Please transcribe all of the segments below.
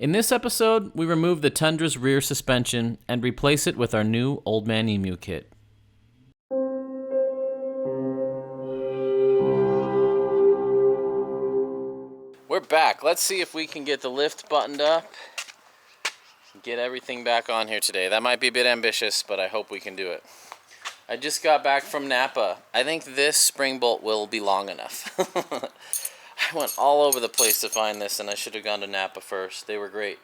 In this episode, we remove the Tundra's rear suspension and replace it with our new Old Man Emu kit. We're back. Let's see if we can get the lift buttoned up and get everything back on here today. That might be a bit ambitious, but I hope we can do it. I just got back from Napa. I think this spring bolt will be long enough. I went all over the place to find this, and I should have gone to Napa first. They were great.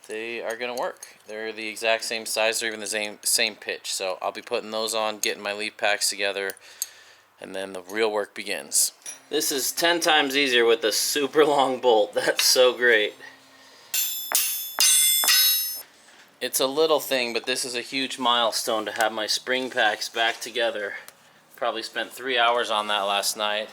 They are going to work. They're the exact same size. They're even the same pitch. So I'll be putting those on, getting my leaf packs together, and then the real work begins. This is 10 times easier with a super long bolt. That's so great. It's a little thing, but this is a huge milestone to have my spring packs back together. Probably spent 3 hours on that last night.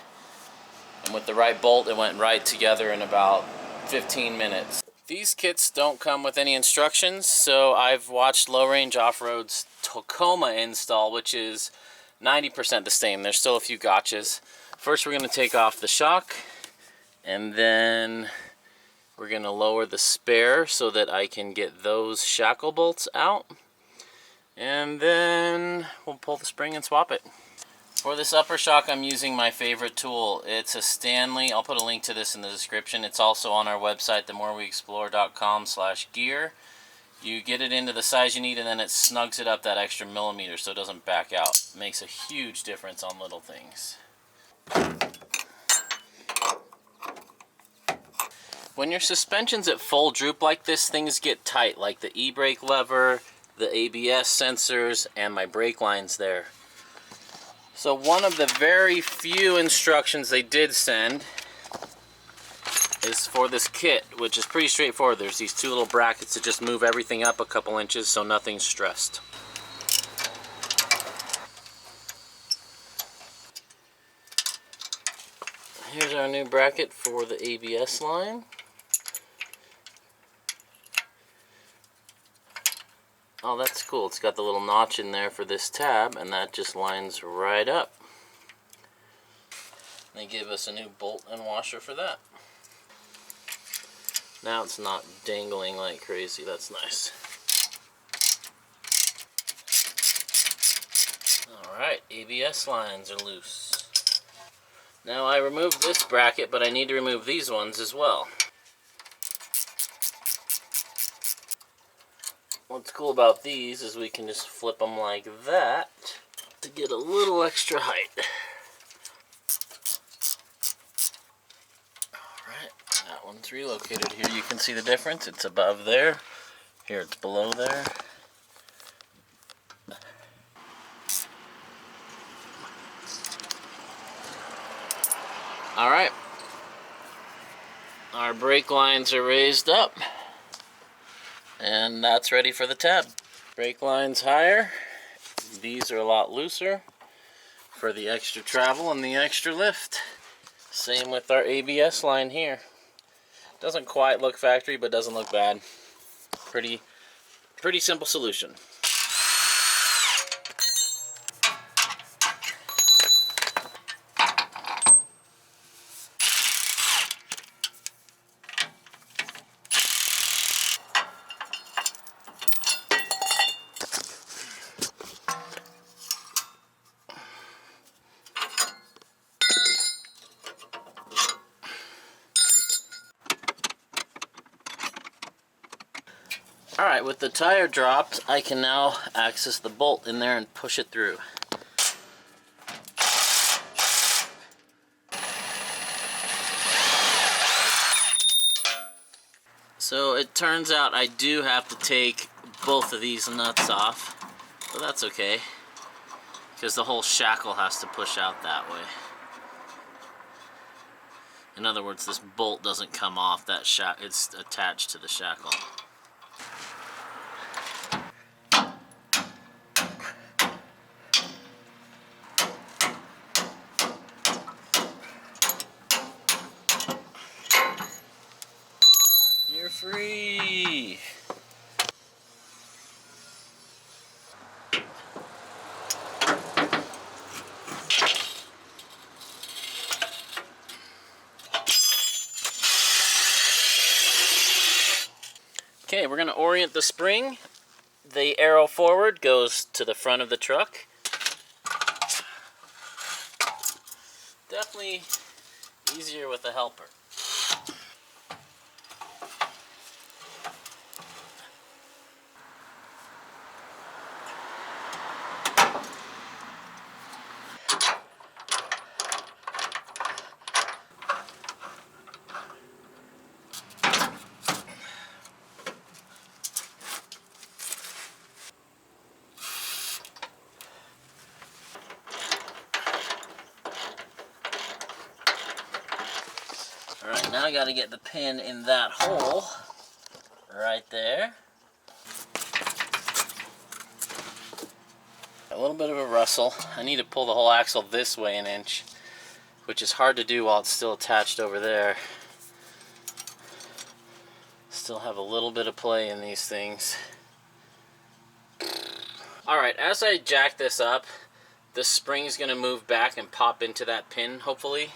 And with the right bolt, it went right together in about 15 minutes. These kits don't come with any instructions, so I've watched Low Range Off-Road's Tacoma install, which is 90% the same. There's still a few gotchas. First, we're going to take off the shock, and then we're going to lower the spare so that I can get those shackle bolts out. And then we'll pull the spring and swap it. For this upper shock, I'm using my favorite tool. It's a Stanley. I'll put a link to this in the description. It's also on our website, themoreweexplore.com/gear. You get it into the size you need, and then it snugs it up that extra millimeter so it doesn't back out. It makes a huge difference on little things. When your suspension's at full droop like this, things get tight, like the e-brake lever, the ABS sensors, and my brake lines there. So one of the very few instructions they did send is for this kit, which is pretty straightforward. There's these two little brackets to just move everything up a couple inches so nothing's stressed. Here's our new bracket for the ABS line. Oh, that's cool. It's got the little notch in there for this tab, and that just lines right up. They give us a new bolt and washer for that. Now it's not dangling like crazy. That's nice. Alright, ABS lines are loose. Now I removed this bracket, but I need to remove these ones as well. What's cool about these is we can just flip them like that to get a little extra height. Alright, that one's relocated. Here you can see the difference. It's above there. Here it's below there. Alright, our brake lines are raised up. And that's ready for the tab. Brake lines higher. These are a lot looser for the extra travel and the extra lift. Same with our ABS line here. Doesn't quite look factory, but doesn't look bad. Pretty simple solution. Alright, with the tire dropped, I can now access the bolt in there and push it through. So it turns out I do have to take both of these nuts off, but that's okay, because the whole shackle has to push out that way. In other words, this bolt doesn't come off, it's attached to the shackle. You're free! Okay, we're going to orient the spring. The arrow forward goes to the front of the truck. Definitely easier with a helper. Alright, now I got to get the pin in that hole right there. A little bit of a rustle. I need to pull the whole axle this way an inch, which is hard to do while it's still attached over there. Still have a little bit of play in these things. Alright, as I jack this up, the spring is going to move back and pop into that pin, hopefully.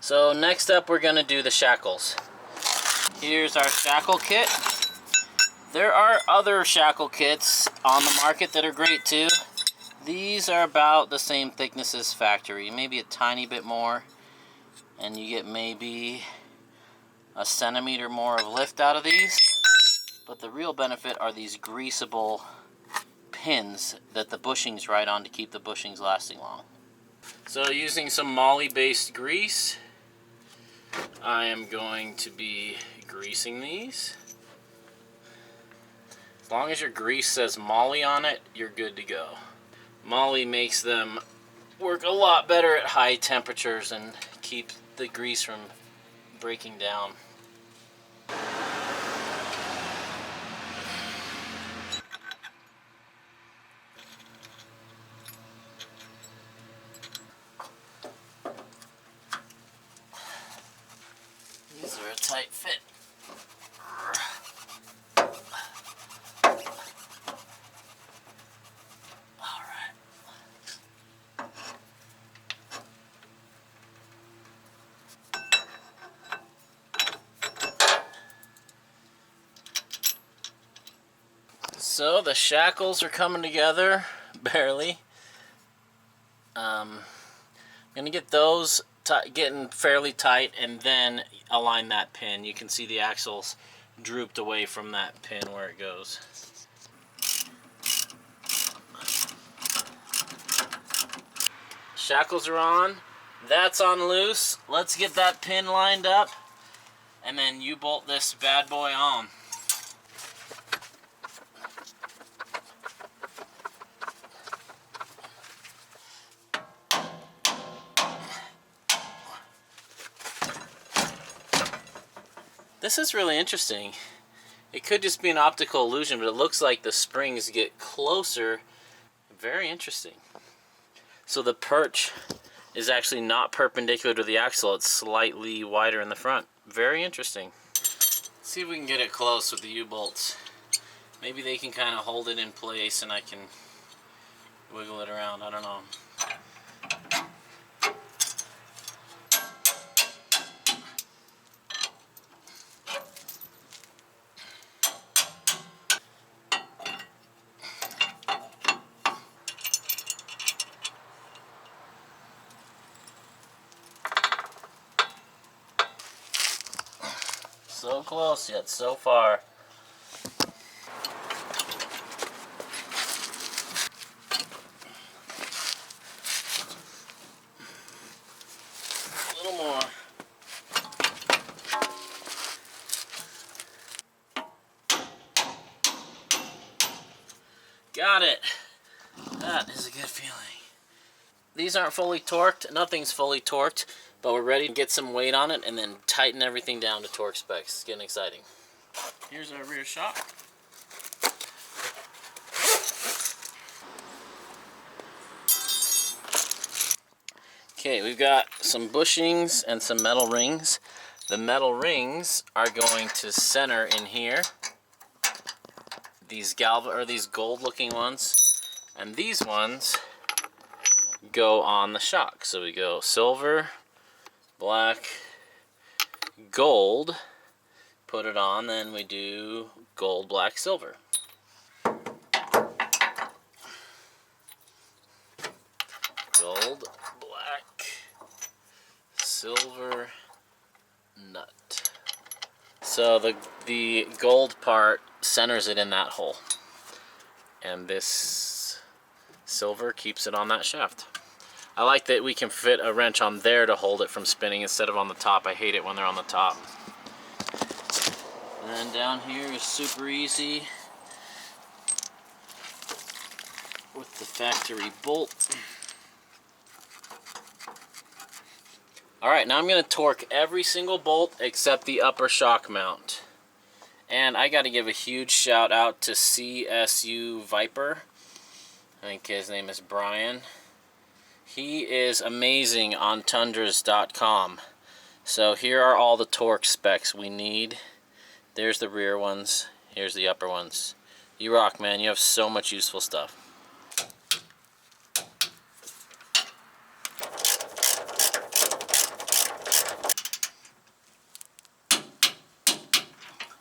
So next up, we're going to do the shackles. Here's our shackle kit. There are other shackle kits on the market that are great too. These are about the same thickness as factory, maybe a tiny bit more, and you get maybe a centimeter more of lift out of these. But the real benefit are these greasable pins that the bushings ride on to keep the bushings lasting long. So using some moly-based grease, I am going to be greasing these. As long as your grease says moly on it, you're good to go. Moly makes them work a lot better at high temperatures and keep the grease from breaking down. These are a tight fit. So the shackles are coming together, barely. I'm gonna get those getting fairly tight and then align that pin. You can see the axles drooped away from that pin where it goes. Shackles are on, that's on loose. Let's get that pin lined up and then you bolt this bad boy on. This is really interesting. It could just be an optical illusion, but it looks like the springs get closer. Very interesting. So the perch is actually not perpendicular to the axle. It's slightly wider in the front. Very interesting. Let's see if we can get it close with the U-bolts. Maybe they can kind of hold it in place and I can wiggle it around. I don't know. So close yet so far. A little more. Got it. That is a good feeling. These aren't fully torqued. Nothing's fully torqued, but we're ready to get some weight on it and then tighten everything down to torque specs. It's getting exciting. Here's our rear shock. Okay, we've got some bushings and some metal rings. The metal rings are going to center in here. These gold-looking ones, and these ones go on the shock. So we go silver, black, gold, put it on, then we do gold, black, silver. Gold, black, silver, nut. So the gold part centers it in that hole, and this silver keeps it on that shaft. I like that we can fit a wrench on there to hold it from spinning instead of on the top. I hate it when they're on the top. And then down here is super easy with the factory bolt. Alright, now I'm going to torque every single bolt except the upper shock mount. And I got to give a huge shout out to CSU Viper. I think his name is Brian. He is amazing on tundras.com. So here are all the torque specs we need. There's the rear ones. Here's the upper ones. You rock, man. You have so much useful stuff.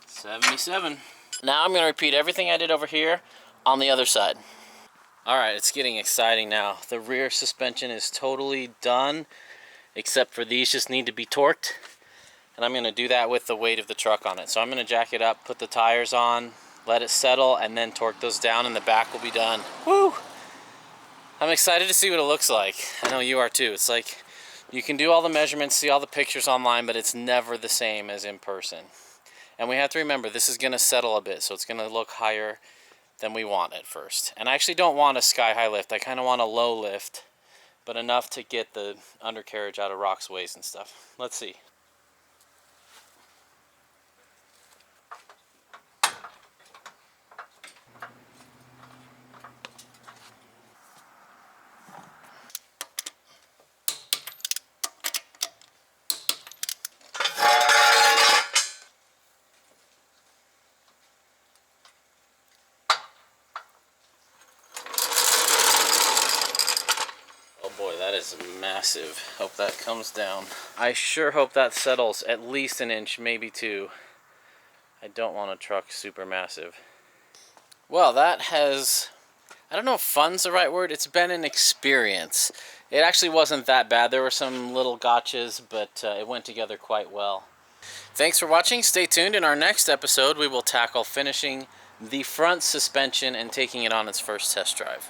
$77. Now I'm going to repeat everything I did over here on the other side. Alright, it's getting exciting now. The rear suspension is totally done, except for these just need to be torqued. And I'm going to do that with the weight of the truck on it. So I'm going to jack it up, put the tires on, let it settle, and then torque those down, and the back will be done. Woo! I'm excited to see what it looks like. I know you are too. It's like, you can do all the measurements, see all the pictures online, but it's never the same as in person. And we have to remember, this is going to settle a bit, so it's going to look higher than we want at first. And I actually don't want a sky-high lift. I kind of want a low lift, but enough to get the undercarriage out of Rock's ways and stuff. Let's see. Boy, that is massive. Hope that comes down. I sure hope that settles at least an inch, maybe two. I don't want a truck super massive. Well, that has, I don't know if fun's the right word, it's been an experience. It actually wasn't that bad. There were some little gotchas, but it went together quite well. Thanks for watching. Stay tuned. In our next episode, we will tackle finishing the front suspension and taking it on its first test drive.